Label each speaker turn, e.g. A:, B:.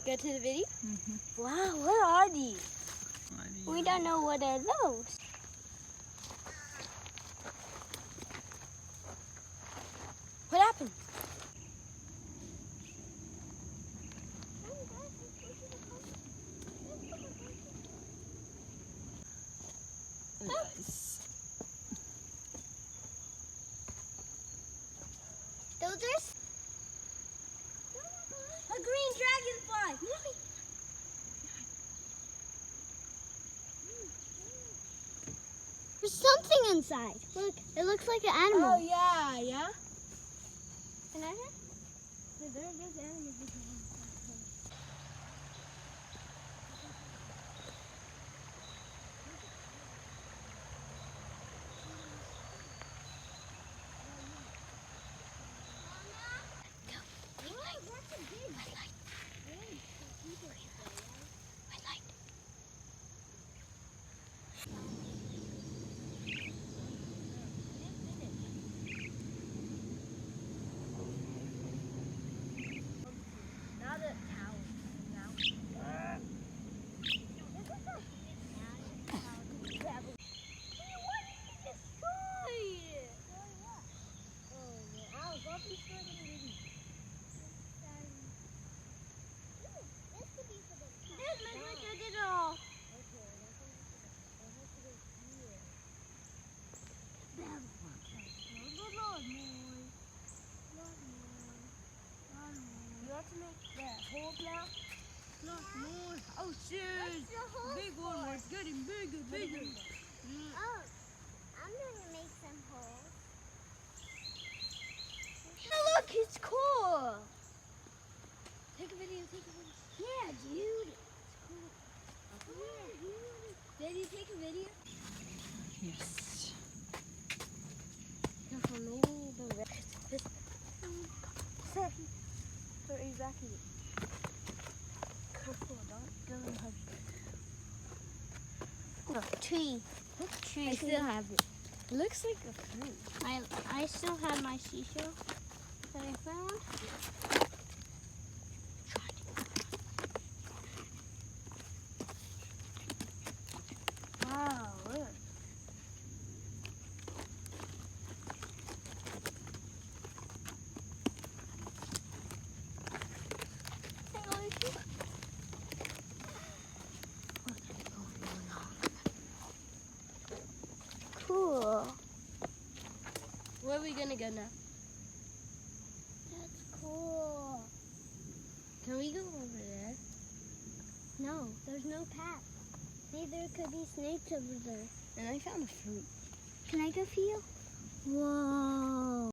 A: Go to the video?
B: Mm-hmm.
A: Wow, what are these? We don't know what are those. What happened?
B: Nice.
A: Those are a green dragonfly. There's something inside. Look, it looks like an animal.
B: Oh yeah, yeah.
A: Can I have? There's animals.
B: Oh shoot! Big one. It's getting bigger, bigger.
A: Oh, I'm gonna make some holes. Oh, look, it's cool. Take a video, Yeah, dude. It's cool. Yeah, Daddy, take a video.
B: Yes.
A: Careful, maybe the rest. Put it back in. Careful, don't go and hug it. Look, tree. Look, tree.
B: I still have it. It looks like a fruit.
A: I still have my seashell that I found. Wow, look. Cool.
B: Where are we gonna go now?
A: That's cool.
B: Can we go over there?
A: No, there's no path. Maybe there could be snakes over there.
B: And I found a fruit.
A: Can I go feel? Whoa.